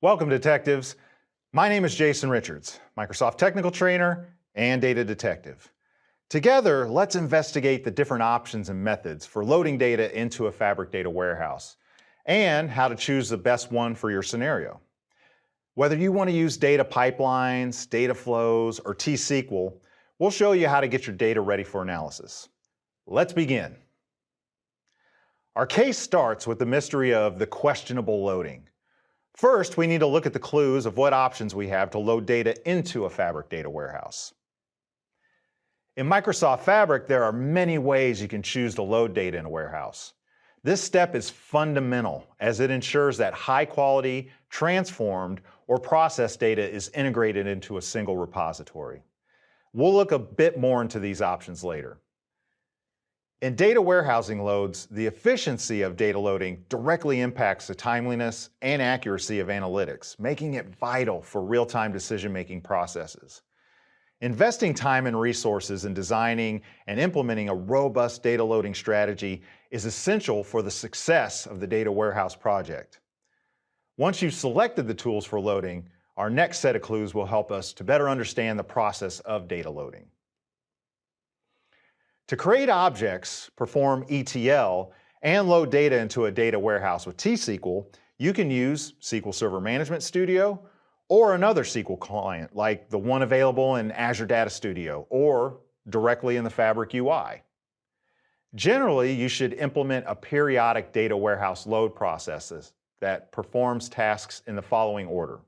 Welcome, detectives. My name is Jason Richards, Microsoft Technical Trainer and Data Detective. Together, let's investigate the different options and methods for loading data into a Fabric data warehouse and how to choose the best one for your scenario. Whether you want to use data pipelines, data flows, or T-SQL, we'll show you how to get your data ready for analysis. Let's begin. Our case starts with the mystery of the questionable loading. First, we need to look at the clues of what options we have to load data into a Fabric data warehouse. In Microsoft Fabric, there are many ways you can choose to load data in a warehouse. This step is fundamental as it ensures that high-quality, transformed, or processed data is integrated into a single repository. We'll look a bit more into these options later. In data warehousing loads, the efficiency of data loading directly impacts the timeliness and accuracy of analytics, making it vital for real-time decision-making processes. Investing time and resources in designing and implementing a robust data loading strategy is essential for the success of the data warehouse project. Once you've selected the tools for loading, our next set of clues will help us to better understand the process of data loading. To create objects, perform ETL, and load data into a data warehouse with T-SQL, you can use SQL Server Management Studio or another SQL client like the one available in Azure Data Studio or directly in the Fabric UI. Generally, you should implement a periodic data warehouse load process that performs tasks in the following order.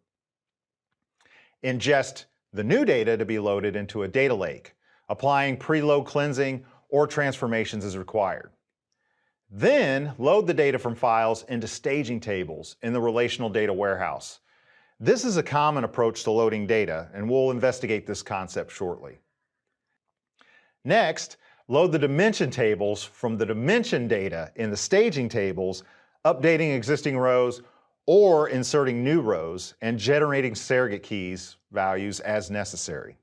Ingest the new data to be loaded into a data lake, applying preload cleansing or transformations as required. Then load the data from files into staging tables in the relational data warehouse. This is a common approach to loading data, and we'll investigate this concept shortly. Next, load the dimension tables from the dimension data in the staging tables, updating existing rows or inserting new rows and generating surrogate keys values as necessary.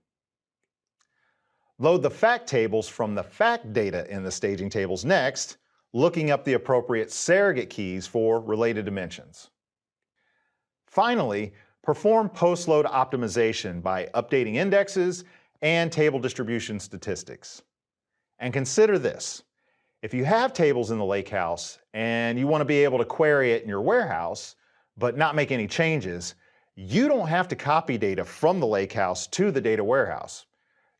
Load the fact tables from the fact data in the staging tables next, looking up the appropriate surrogate keys for related dimensions. Finally, perform post-load optimization by updating indexes and table distribution statistics. And consider this: if you have tables in the lakehouse and you want to be able to query it in your warehouse, but not make any changes, you don't have to copy data from the lakehouse to the data warehouse.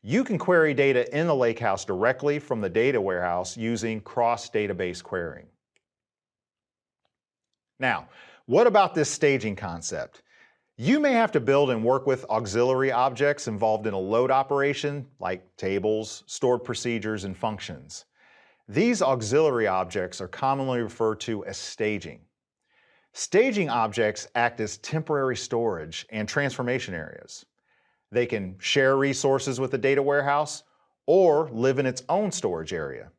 You can query data in the lakehouse directly from the data warehouse using cross-database querying. Now, what about this staging concept? You may have to build and work with auxiliary objects involved in a load operation, like tables, stored procedures, and functions. These auxiliary objects are commonly referred to as staging. Staging objects act as temporary storage and transformation areas. They can share resources with the data warehouse or live in its own storage area.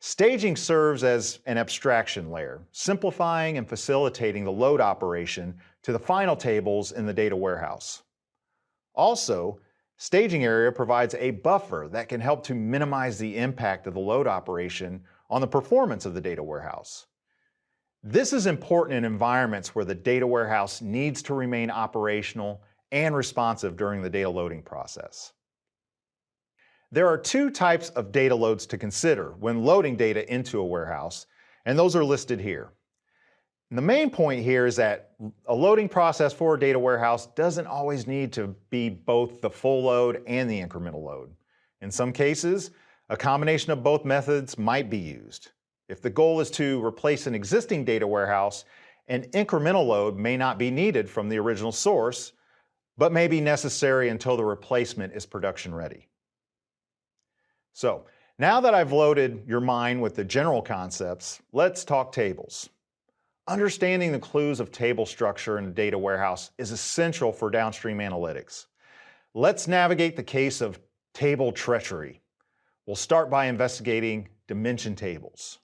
Staging serves as an abstraction layer, simplifying and facilitating the load operation to the final tables in the data warehouse. Also, staging area provides a buffer that can help to minimize the impact of the load operation on the performance of the data warehouse. This is important in environments where the data warehouse needs to remain operational and responsive during the data loading process. There are two types of data loads to consider when loading data into a warehouse, and those are listed here. And the main point here is that a loading process for a data warehouse doesn't always need to be both the full load and the incremental load. In some cases, a combination of both methods might be used. If the goal is to replace an existing data warehouse, an incremental load may not be needed from the original source, but may be necessary until the replacement is production ready. So, now that I've loaded your mind with the general concepts, let's talk tables. Understanding the clues of table structure in a data warehouse is essential for downstream analytics. Let's navigate the case of table treachery. We'll start by investigating dimension tables.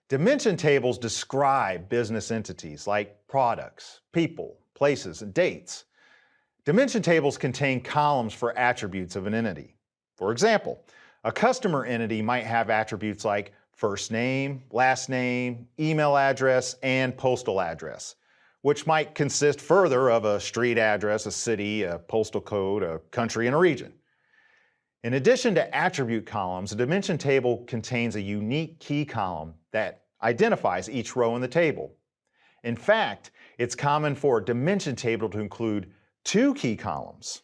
Dimension tables describe business entities like products, people, places, and dates. Dimension tables contain columns for attributes of an entity. For example, a customer entity might have attributes like first name, last name, email address, and postal address. which might consist further of a street address, a city, a postal code, a country, and a region. In addition to attribute columns, a dimension table contains a unique key column that identifies each row in the table. In fact, it's common for a dimension table to include two key columns.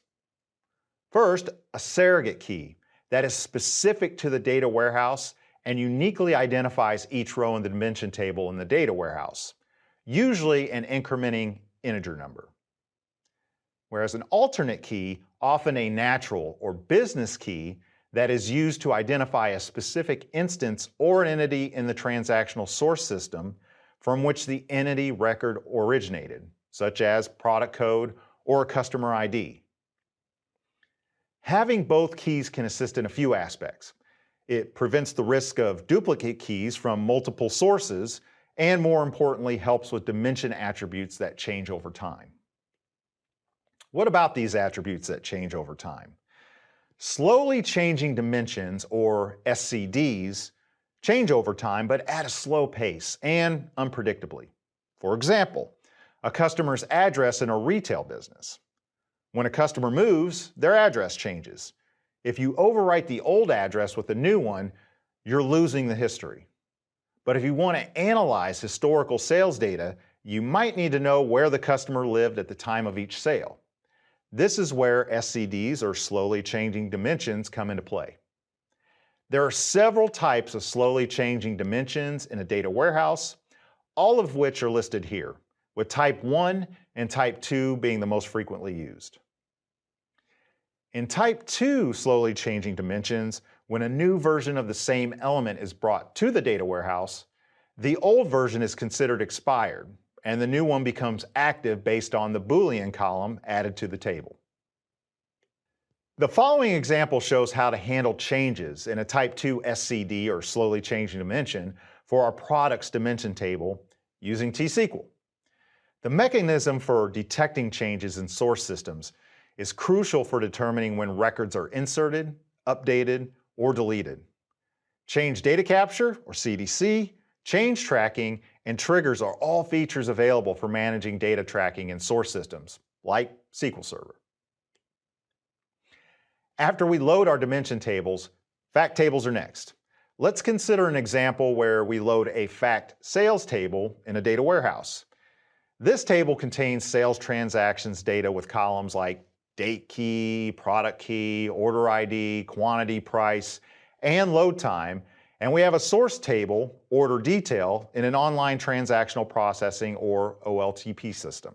First, a surrogate key that is specific to the data warehouse and uniquely identifies each row in the dimension table in the data warehouse, usually an incrementing integer number. Whereas an alternate key, often a natural or business key, that is used to identify a specific instance or an entity in the transactional source system from which the entity record originated, such as product code or a customer ID. Having both keys can assist in a few aspects. It prevents the risk of duplicate keys from multiple sources, and more importantly, helps with dimension attributes that change over time. What about these attributes that change over time? Slowly changing dimensions, or SCDs, change over time, but at a slow pace and unpredictably. For example, a customer's address in a retail business. When a customer moves, their address changes. If you overwrite the old address with a new one, you're losing the history. But if you want to analyze historical sales data, you might need to know where the customer lived at the time of each sale. This is where SCDs, or slowly changing dimensions, come into play. There are several types of slowly changing dimensions in a data warehouse, all of which are listed here, with type 1 and type 2 being the most frequently used. In type 2 slowly changing dimensions, when a new version of the same element is brought to the data warehouse, the old version is considered expired, and the new one becomes active based on the Boolean column added to the table. The following example shows how to handle changes in a type 2 SCD, or slowly changing dimension, for our products dimension table using T-SQL. The mechanism for detecting changes in source systems is crucial for determining when records are inserted, updated, or deleted. Change data capture, or CDC, change tracking, and triggers are all features available for managing data tracking in source systems, like SQL Server. After we load our dimension tables, fact tables are next. Let's consider an example where we load a fact sales table in a data warehouse. This table contains sales transactions data with columns like date key, product key, order ID, quantity, price, and load time, and we have a source table, order detail, in an online transactional processing, or OLTP system.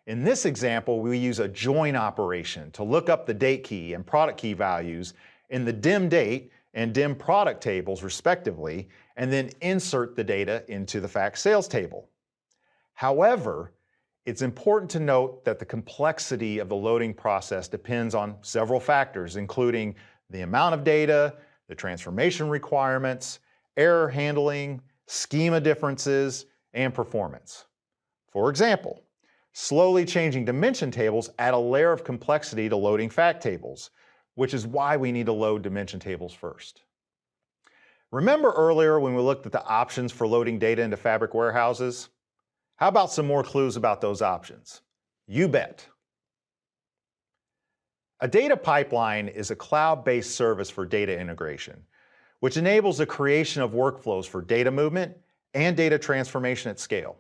In this example, we use a join operation to look up the date key and product key values in the dim date and dim product tables respectively, and then insert the data into the fact sales table. However, it's important to note that the complexity of the loading process depends on several factors, including the amount of data, the transformation requirements, error handling, schema differences, and performance. For example, slowly changing dimension tables add a layer of complexity to loading fact tables, which is why we need to load dimension tables first. Remember earlier when we looked at the options for loading data into Fabric warehouses? How about some more clues about those options? You bet. A data pipeline is a cloud-based service for data integration, which enables the creation of workflows for data movement and data transformation at scale.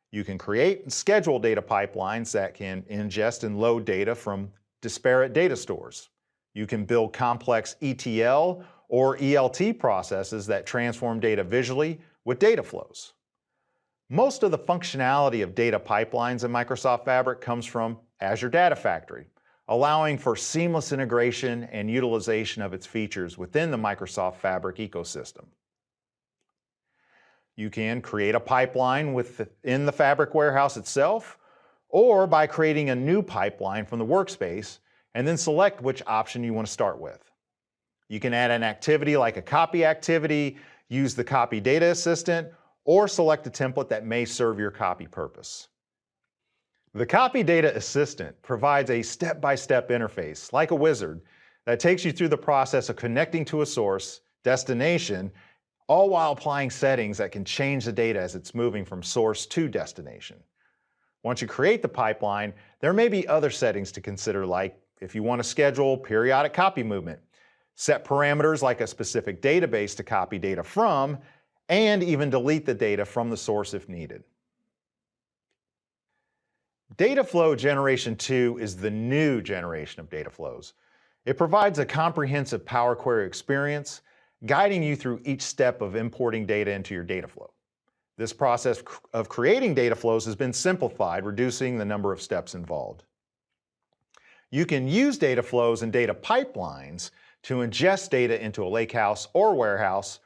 You can create and schedule data pipelines that can ingest and load data from disparate data stores. You can build complex ETL or ELT processes that transform data visually with data flows. Most of the functionality of data pipelines in Microsoft Fabric comes from Azure Data Factory, allowing for seamless integration and utilization of its features within the Microsoft Fabric ecosystem. You can create a pipeline within the Fabric warehouse itself, or by creating a new pipeline from the workspace and then select which option you want to start with. You can add an activity like a copy activity, use the copy data assistant, or select a template that may serve your copy purpose. The Copy Data Assistant provides a step-by-step interface, like a wizard, that takes you through the process of connecting to a source, destination, all while applying settings that can change the data as it's moving from source to destination. Once you create the pipeline, there may be other settings to consider, like if you want to schedule periodic copy movement, set parameters like a specific database to copy data from, and even delete the data from the source if needed. Dataflow Generation 2 is the new generation of data flows. It provides a comprehensive Power Query experience, guiding you through each step of importing data into your data flow. This process of creating data flows has been simplified, reducing the number of steps involved. You can use data flows and data pipelines to ingest data into a lakehouse or warehouse,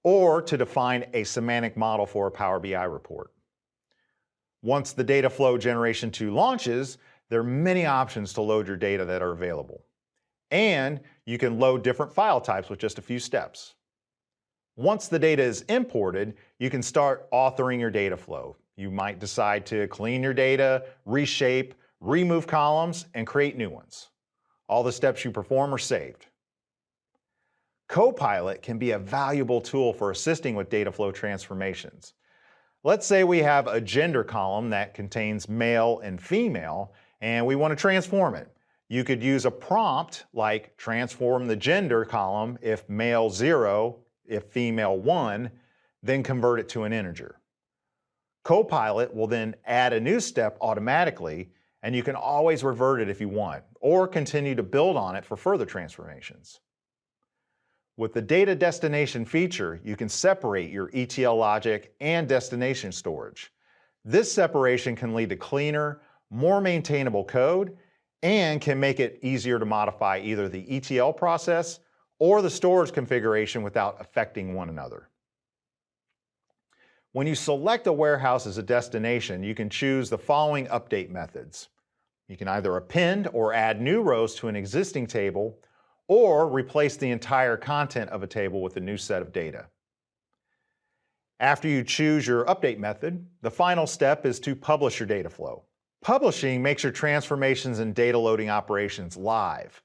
or to define a semantic model for a Power BI report. Once the Dataflow Generation 2 launches, there are many options to load your data that are available. And you can load different file types with just a few steps. Once the data is imported, you can start authoring your data flow. You might decide to clean your data, reshape, remove columns, and create new ones. All the steps you perform are saved. Copilot can be a valuable tool for assisting with data flow transformations. Let's say we have a gender column that contains male and female, and we want to transform it. You could use a prompt like transform the gender column if male 0, if female 1, then convert it to an integer. Copilot will then add a new step automatically, and you can always revert it if you want, or continue to build on it for further transformations. With the data destination feature, you can separate your ETL logic and destination storage. This separation can lead to cleaner, more maintainable code, and can make it easier to modify either the ETL process or the storage configuration without affecting one another. When you select a warehouse as a destination, you can choose the following update methods. You can either append or add new rows to an existing table, or replace the entire content of a table with a new set of data. After you choose your update method, the final step is to publish your data flow. Publishing makes your transformations and data loading operations live,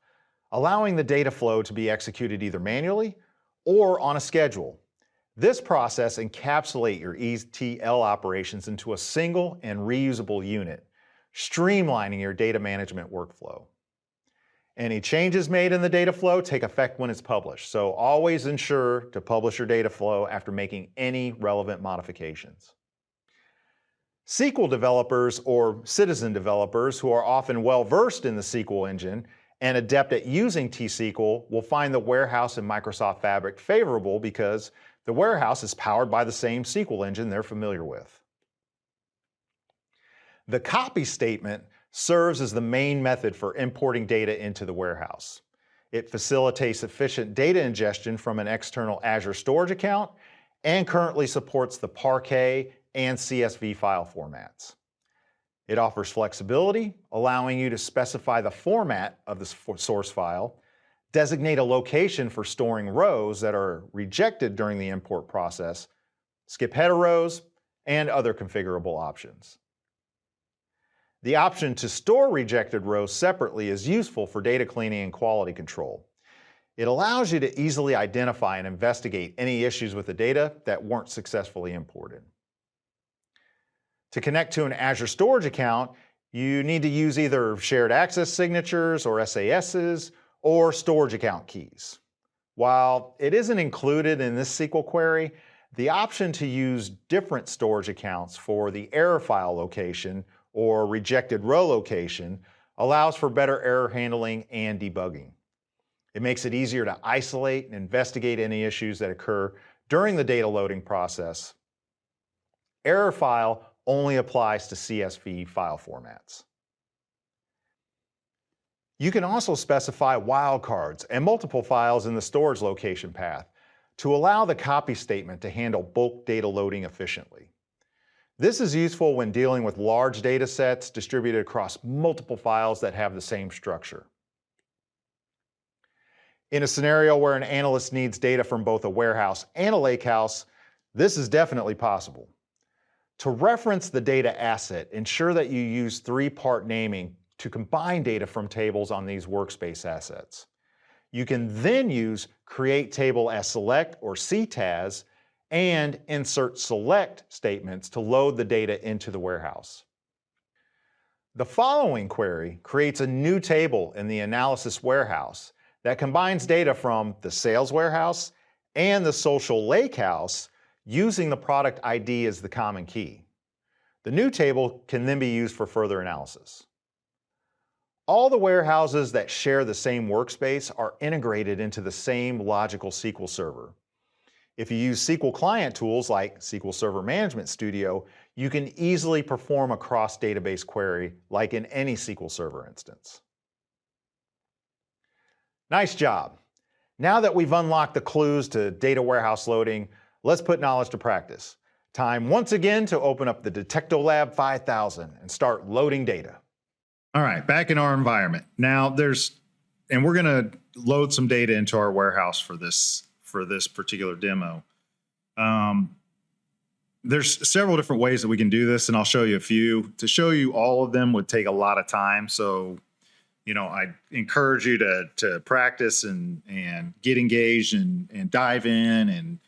allowing the data flow to be executed either manually or on a schedule. This process encapsulates your ETL operations into a single and reusable unit, streamlining your data management workflow. Any changes made in the data flow take effect when it's published, so always ensure to publish your data flow after making any relevant modifications. SQL developers or citizen developers who are often well-versed in the SQL engine and adept at using T-SQL will find the warehouse in Microsoft Fabric favorable because the warehouse is powered by the same SQL engine they're familiar with. The copy statement serves as the main method for importing data into the warehouse. It facilitates efficient data ingestion from an external Azure storage account and currently supports the Parquet and CSV file formats. It offers flexibility, allowing you to specify the format of the source file, designate a location for storing rows that are rejected during the import process, skip header rows, and other configurable options. The option to store rejected rows separately is useful for data cleaning and quality control. It allows you to easily identify and investigate any issues with the data that weren't successfully imported. To connect to an Azure storage account, you need to use either shared access signatures or SASs or storage account keys. While it isn't included in this SQL query, the option to use different storage accounts for the error file location or rejected row location allows for better error handling and debugging. It makes it easier to isolate and investigate any issues that occur during the data loading process. Error file only applies to CSV file formats. You can also specify wildcards and multiple files in the storage location path to allow the copy statement to handle bulk data loading efficiently. This is useful when dealing with large data sets distributed across multiple files that have the same structure. In a scenario where an analyst needs data from both a warehouse and a lakehouse, this is definitely possible. To reference the data asset, ensure that you use three-part naming to combine data from tables on these workspace assets. You can then use Create Table as Select or CTAS and insert select statements to load the data into the warehouse. The following query creates a new table in the analysis warehouse that combines data from the sales warehouse and the social lakehouse using the product ID as the common key. The new table can then be used for further analysis. All the warehouses that share the same workspace are integrated into the same logical SQL server. If you use SQL client tools like SQL Server Management Studio, you can easily perform a cross-database query like in any SQL Server instance. Nice job. Now that we've unlocked the clues to data warehouse loading, let's put knowledge to practice. Time once again to open up the Detectolab 5000 and start loading data. All right, back in our environment. Now we're gonna load some data into our warehouse for this particular demo. There's several different ways that we can do this, and I'll show you a few. To show you all of them would take a lot of time, so I encourage you to practice and get engaged and dive in and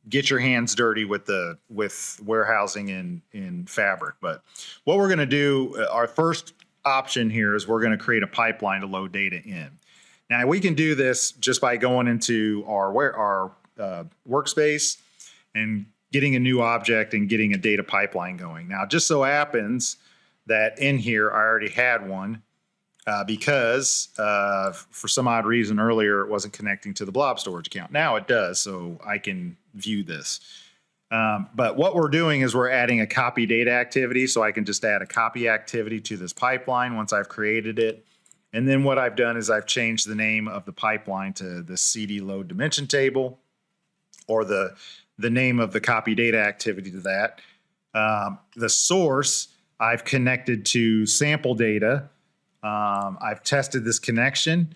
get your hands dirty with warehousing in Fabric. But what we're going to do, our first option here is we're going to create a pipeline to load data in. Now we can do this just by going into our workspace and getting a new object and getting a data pipeline going. Now, it just so happens that in here I already had one because for some odd reason earlier it wasn't connecting to the blob storage account. Now it does, so I can view this. But what we're doing is we're adding a copy data activity, so I can just add a copy activity to this pipeline once I've created it. And then what I've done is I've changed the name of the pipeline to the CD load dimension table, or the name of the copy data activity to that. The source I've connected to sample data. I've tested this connection,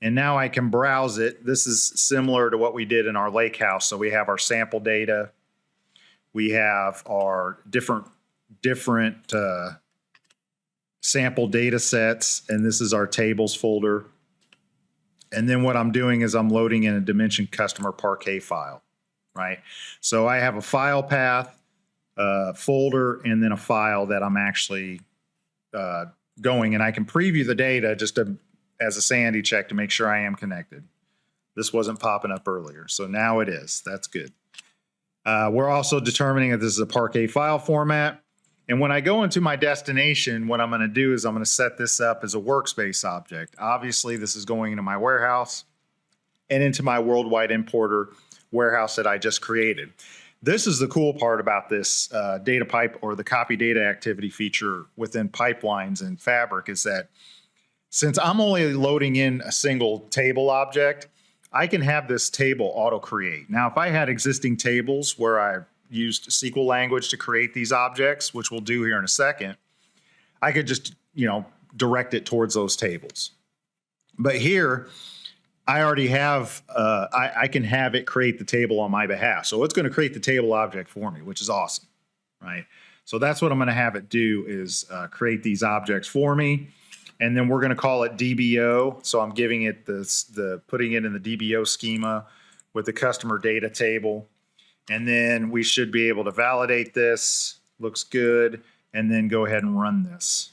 and now I can browse it. This is similar to what we did in our lakehouse. So we have our sample data. We have our different sample data sets, and this is our tables folder. And then what I'm doing is I'm loading in a dimension customer parquet file, right? So I have a file path, folder, and then a file that I'm actually going, and I can preview the data just as a sanity check to make sure I am connected. This wasn't popping up earlier, so now it is. That's good. We're also determining that this is a parquet file format. And when I go into my destination, what I'm going to do is I'm going to set this up as a workspace object. Obviously, this is going into my warehouse and into my worldwide importer warehouse that I just created. This is the cool part about this data pipe, or the copy data activity feature within pipelines in Fabric, is that since I'm only loading in a single table object, I can have this table auto create. Now, if I had existing tables where I used SQL language to create these objects, which we'll do here in a second, I could just, direct it towards those tables. But here, I already have, I can have it create the table on my behalf. So it's going to create the table object for me, which is awesome, right? So that's what I'm going to have it do, is create these objects for me. And then we're going to call it DBO. So I'm giving it putting it in the DBO schema with the customer data table. And then we should be able to validate this. Looks good. And then go ahead and run this.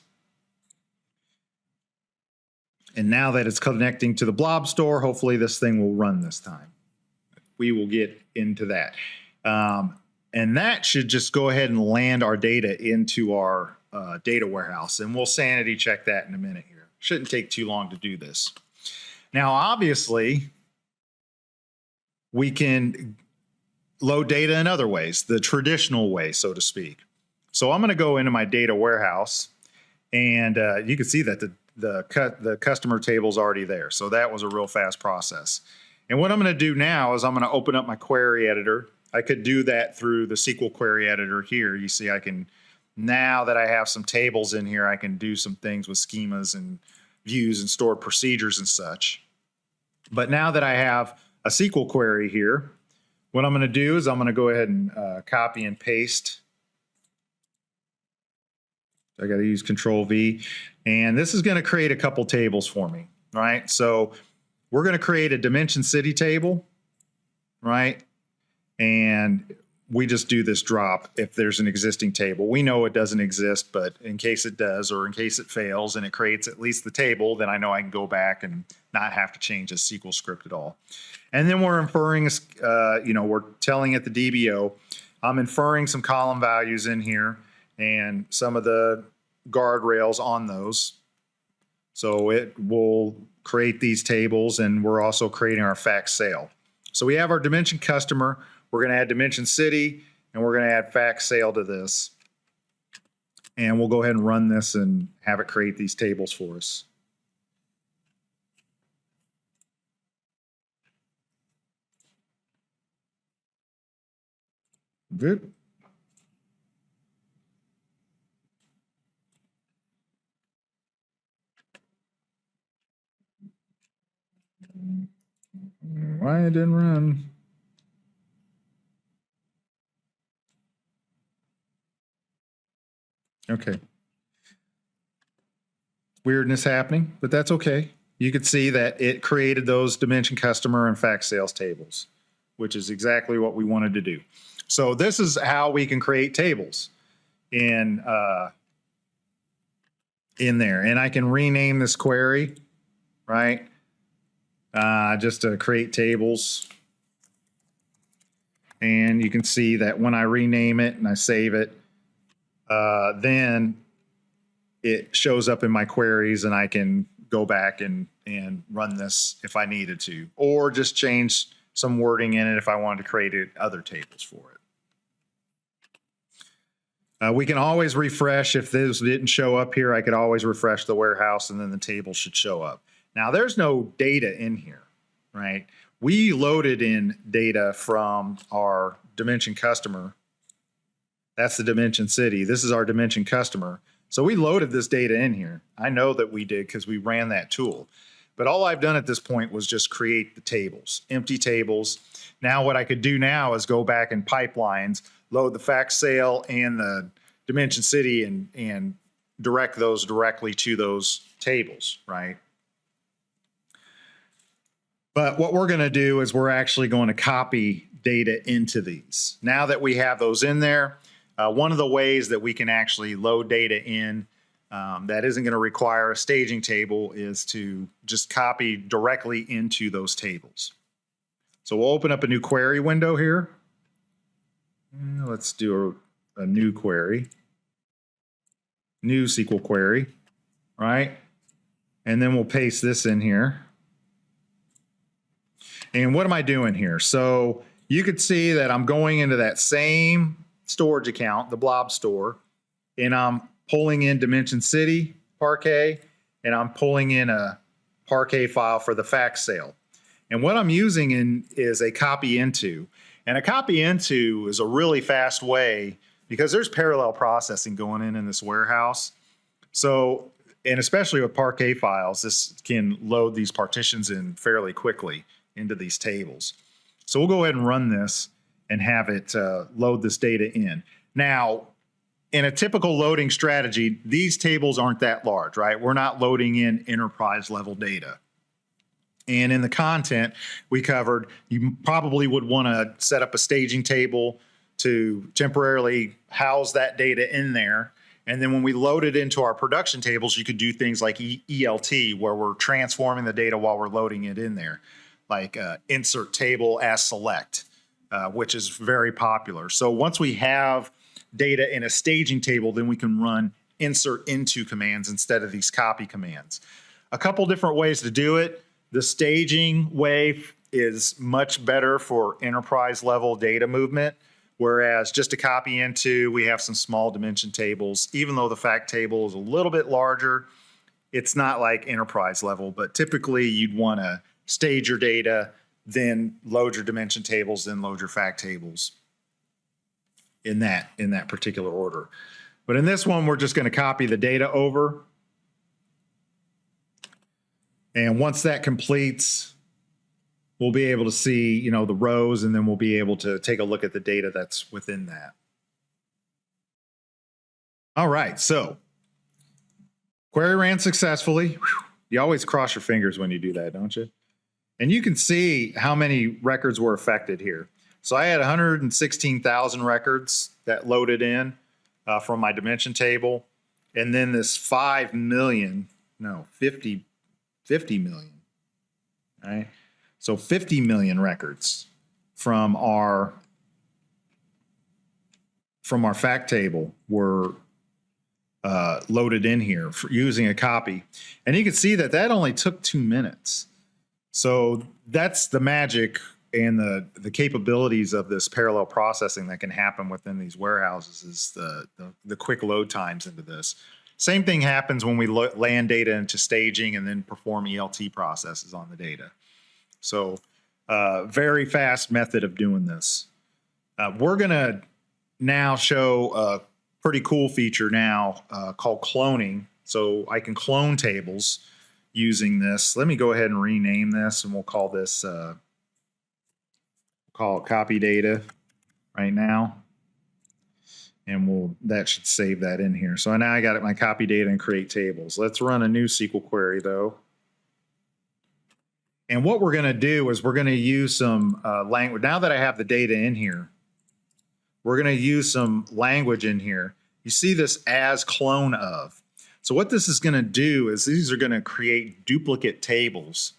And now that it's connecting to the blob store, hopefully this thing will run this time. We will get into that. And that should just go ahead and land our data into our data warehouse. And we'll sanity check that in a minute here. Shouldn't take too long to do this. Now, obviously, we can load data in other ways, the traditional way, so to speak. So I'm going to go into my data warehouse, and you can see that the customer table is already there. So that was a real fast process. And what I'm going to do now is I'm going to open up my query editor. I could do that through the SQL query editor here. You see, I can, now that I have some tables in here, I can do some things with schemas and views and stored procedures and such. But now that I have a SQL query here, what I'm going to do is I'm going to go ahead and copy and paste. I got to use Control V, and this is going to create a couple tables for me, right? So we're going to create a dimension city table, right? and we just do this drop if there's an existing table. We know it doesn't exist, but in case it does, or in case it fails and it creates at least the table, then I know I can go back and not have to change a SQL script at all. And then we're inferring, we're telling it the DBO. I'm inferring some column values in here and some of the guardrails on those. So it will create these tables, and we're also creating our fact sale. So we have our dimension customer. We're going to add dimension city, and we're going to add fact sale to this. And we'll go ahead and run this and have it create these tables for us. Good. Why it didn't run? Okay. Weirdness happening, but that's okay. You could see that it created those dimension customer and fact sales tables, which is exactly what we wanted to do. So this is how we can create tables in there. And I can rename this query, right? Just to create tables. And you can see that when I rename it and I save it, then it shows up in my queries, and I can go back and run this if I needed to, or just change some wording in it if I wanted to create other tables for it. We can always refresh. If this didn't show up here, I could always refresh the warehouse, and then the table should show up. Now, there's no data in here, right? We loaded in data from our dimension customer. That's the dimension city. This is our dimension customer. So we loaded this data in here. I know that we did because we ran that tool. But all I've done at this point was just create the tables, empty tables. Now what I could do now is go back in pipelines, load the fact sale and the dimension city, and direct those directly to those tables, right? But what we're going to do is we're actually going to copy data into these. Now that we have those in there, one of the ways that we can actually load data in that isn't going to require a staging table is to just copy directly into those tables. So we'll open up a new query window here. Let's do a new query, new SQL query, right? And then we'll paste this in here. And what am I doing here? So you could see that I'm going into that same storage account, the blob store, and I'm pulling in dimension city Parquet, and I'm pulling in a Parquet file for the fact sale. And what I'm using is a copy into. And a copy into is a really fast way, because there's parallel processing going in this warehouse. So, and especially with Parquet files, this can load these partitions in fairly quickly into these tables. So we'll go ahead and run this and have it load this data in. Now, in a typical loading strategy, these tables aren't that large, right? We're not loading in enterprise level data. And in the content we covered, you probably would want to set up a staging table to temporarily house that data in there. And then when we load it into our production tables, you could do things like ELT, where we're transforming the data while we're loading it in there, like insert table as select, which is very popular. So once we have data in a staging table, then we can run insert into commands instead of these copy commands. A couple different ways to do it. The staging way is much better for enterprise level data movement, whereas just a copy into, we have some small dimension tables. Even though the fact table is a little bit larger, it's not like enterprise level, but typically you'd want to stage your data, then load your dimension tables, then load your fact tables in that particular order. But in this one, we're just going to copy the data over. And once that completes, we'll be able to see, the rows, and then we'll be able to take a look at the data that's within that. All right, so query ran successfully. Whew. You always cross your fingers when you do that, don't you? And you can see how many records were affected here. So I had 116,000 records that loaded in from my dimension table. And then this 50 million, right? So 50 million records from our fact table were loaded in here for using a copy. And you can see that that only took 2 minutes. So that's the magic and the capabilities of this parallel processing that can happen within these warehouses is the quick load times into this. Same thing happens when we land data into staging and then perform ELT processes on the data. So very fast method of doing this. We're going to now show a pretty cool feature now called cloning. So I can clone tables using this. Let me go ahead and rename this, and we'll call this call it copy data right now. And that should save that in here. So now I got my copy data and create tables. Let's run a new SQL query though. And what we're going to do is we're going to use some language. Now that I have the data in here, we're going to use some language in here. You see this as clone of. So what this is going to do is these are going to create duplicate tables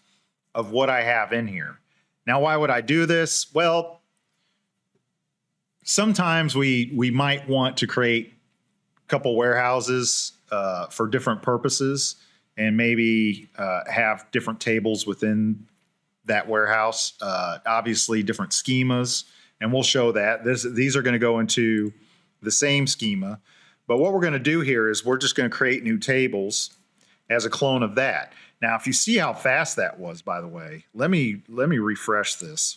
of what I have in here. Now, why would I do this? Well, sometimes we might want to create a couple warehouses for different purposes and maybe have different tables within that warehouse, obviously different schemas, and we'll show that. These are going to go into the same schema, but what we're going to do here is we're just going to create new tables as a clone of that. Now, if you see how fast that was, by the way, let me refresh this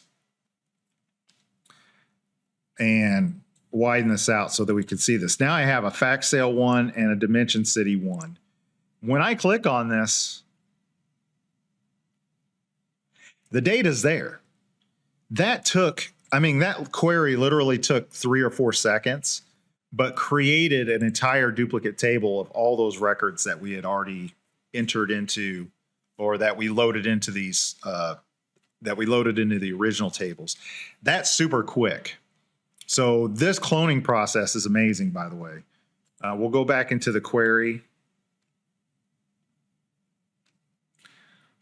and widen this out so that we can see this. Now I have a fact sale one and a dimension city one. When I click on this, the data's there. That query literally took 3 or 4 seconds, but created an entire duplicate table of all those records that we had already entered into, or that we loaded into these, that we loaded into the original tables. That's super quick. So this cloning process is amazing, by the way. We'll go back into the query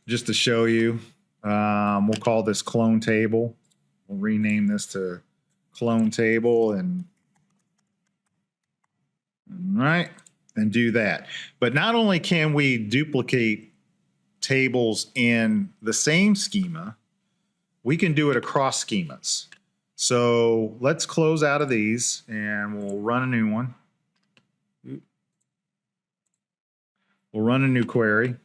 just to show you. We'll call this clone table. We'll rename this to clone table and do that. But not only can we duplicate tables in the same schema, we can do it across schemas. So let's close out of these and we'll run a new one. We'll run a new query.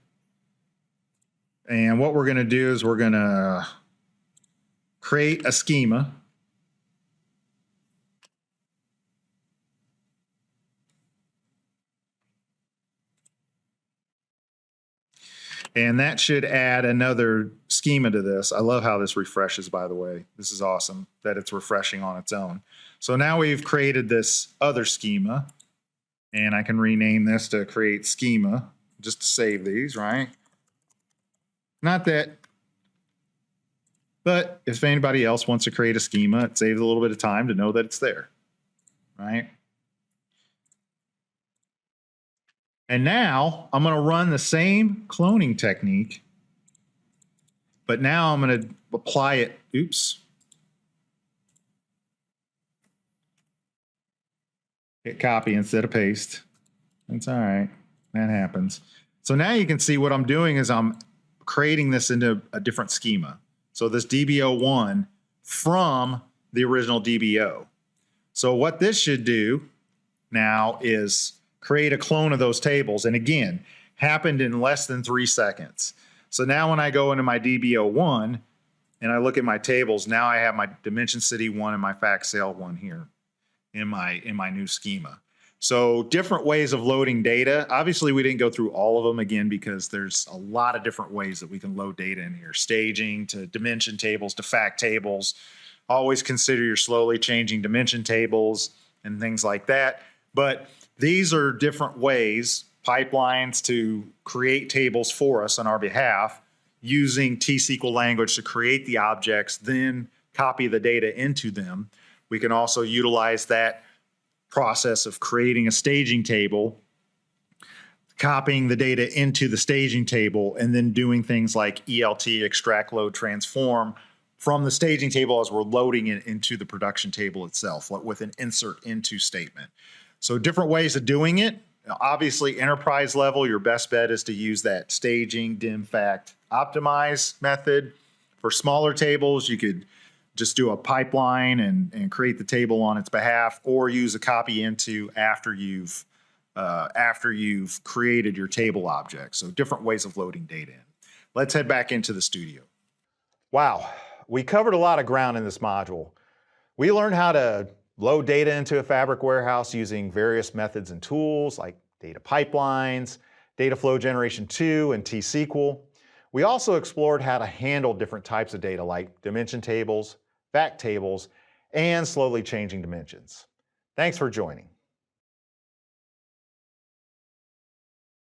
And what we're going to do is we're going to create a schema. And that should add another schema to this. I love how this refreshes, by the way. This is awesome that it's refreshing on its own. So now we've created this other schema, and I can rename this to create schema just to save these, right? Not that, but if anybody else wants to create a schema, it saves a little bit of time to know that it's there, right? And now I'm going to run the same cloning technique, but now I'm going to apply it. Oops. Hit copy instead of paste. That's all right. That happens. So now you can see what I'm doing is I'm creating this into a different schema. So this DB01 from the original DBO. So what this should do now is create a clone of those tables. And again, happened in less than 3 seconds. So now when I go into my DB01 and I look at my tables, now I have my Dimension City one and my Fact Sale one here in my new schema. So different ways of loading data. Obviously, we didn't go through all of them again because there's a lot of different ways that we can load data in here. Staging to dimension tables to fact tables. Always consider your slowly changing dimension tables and things like that. But these are different ways, pipelines to create tables for us on our behalf using T-SQL language to create the objects, then copy the data into them. We can also utilize that process of creating a staging table, copying the data into the staging table, and then doing things like ELT, extract, load, transform, from the staging table as we're loading it into the production table itself with an insert into statement. So different ways of doing it. Obviously, enterprise level, your best bet is to use that staging, dim, fact, optimize method. For smaller tables, you could just do a pipeline and create the table on its behalf, or use a copy into after you've created your table object. So different ways of loading data in. Let's head back into the studio. Wow, we covered a lot of ground in this module. We learned how to load data into a Fabric warehouse using various methods and tools like data pipelines, Dataflow Gen2, and T-SQL. We also explored how to handle different types of data like dimension tables, fact tables, and slowly changing dimensions. Thanks for joining.